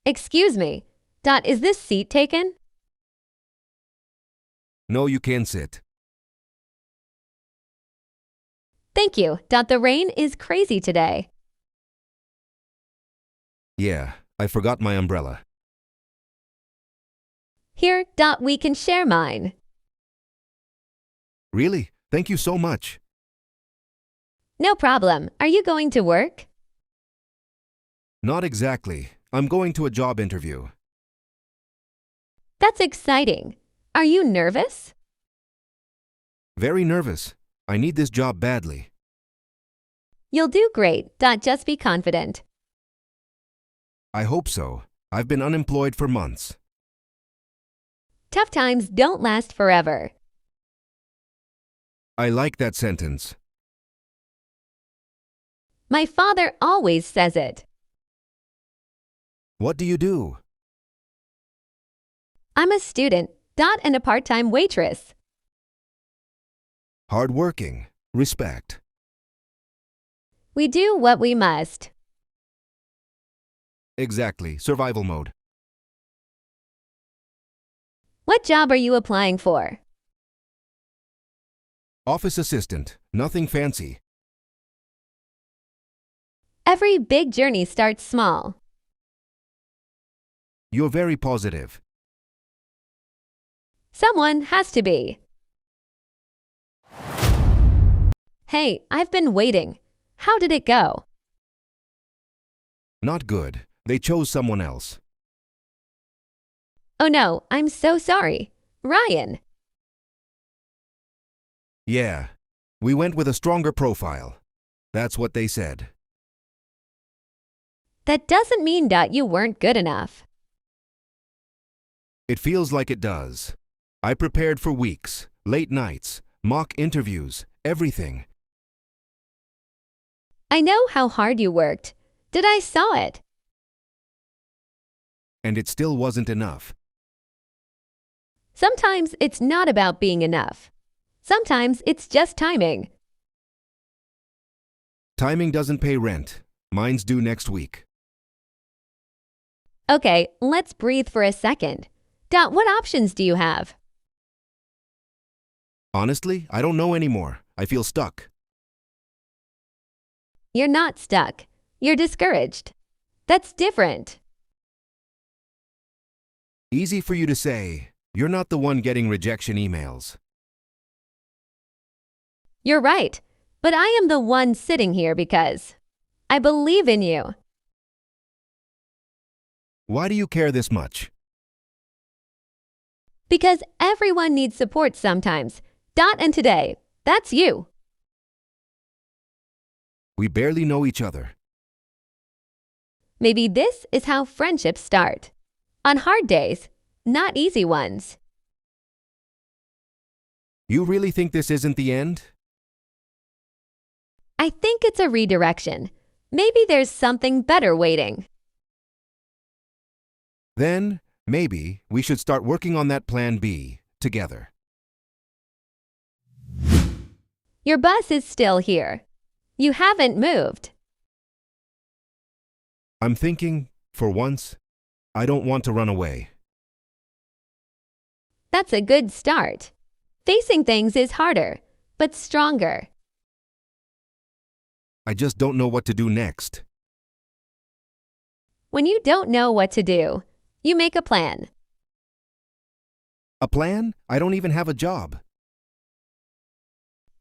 Excuse me. Is this seat taken? No, you can sit. Thank you. The rain is crazy today. Yeah, I forgot my umbrella. Here, we can share mine. Really? Thank you so much. No problem. Are you going to work? Not exactly. I'm going to a job interview. That's exciting. Are you nervous? Very nervous. I need this job badly. You'll do great. Just be confident. I hope so. I've been unemployed for months. Tough times don't last forever. I like that sentence. My father always says it. What do you do? I'm a student, and a part-time waitress. Hardworking. Respect. We do what we must. Exactly. Survival mode. What job are you applying for? Office assistant. Nothing fancy. Every big journey starts small. You're very positive. Someone has to be. Hey, I've been waiting. How did it go? Not good. They chose someone else. Oh no, I'm so sorry. Ryan. Yeah. We went with a stronger profile. That's what they said. That doesn't mean you weren't good enough. It feels like it does. I prepared for weeks, late nights, mock interviews, everything. I know how hard you worked. I saw it. And it still wasn't enough. Sometimes it's not about being enough. Sometimes it's just timing. Timing doesn't pay rent. Mine's due next week. Okay, let's breathe for a second. What options do you have? Honestly, I don't know anymore. I feel stuck. You're not stuck. You're discouraged. That's different. Easy for you to say. You're not the one getting rejection emails. You're right, but I am the one sitting here because I believe in you. Why do you care this much? Because everyone needs support sometimes. And today, that's you. We barely know each other. Maybe this is how friendships start. On hard days, not easy ones. You really think this isn't the end? I think it's a redirection. Maybe there's something better waiting. Then, maybe, we should start working on that plan B together. Your bus is still here. You haven't moved. I'm thinking, for once, I don't want to run away. That's a good start. Facing things is harder, but stronger. I just don't know what to do next. When you don't know what to do, you make a plan. A plan? I don't even have a job.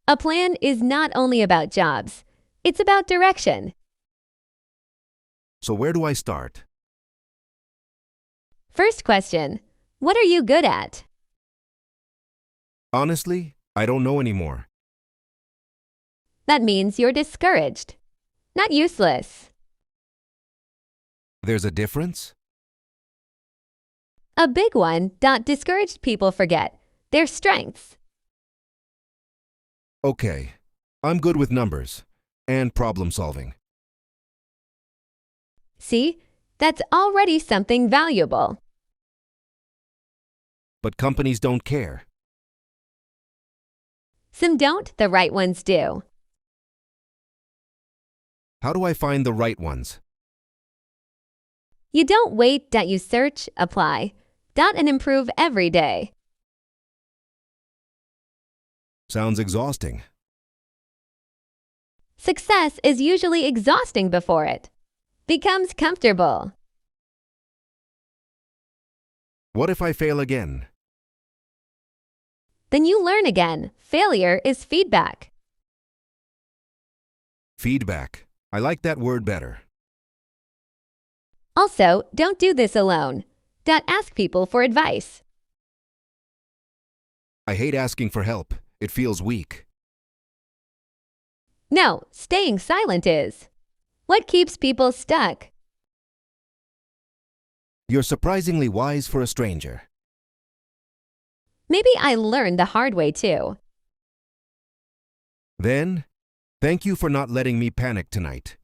A plan is not only about jobs. It's about direction. So where do I start? First question, what are you good at? Honestly, I don't know anymore. That means you're discouraged, not useless. There's a difference? A big one. Discouraged people forget their strengths. Okay, I'm good with numbers and problem solving. See, that's already something valuable. But companies don't care. Some don't, the right ones do. How do I find the right ones? You don't wait, that you search, apply, dot and improve every day. Sounds exhausting. Success is usually exhausting before it becomes comfortable. What if I fail again? Then you learn again. Failure is feedback. Feedback. I like that word better. Also, don't do this alone. Dot ask people for advice. I hate asking for help. It feels weak. No, staying silent is. What keeps people stuck? You're surprisingly wise for a stranger. Maybe I learned the hard way too. Then, thank you for not letting me panic tonight.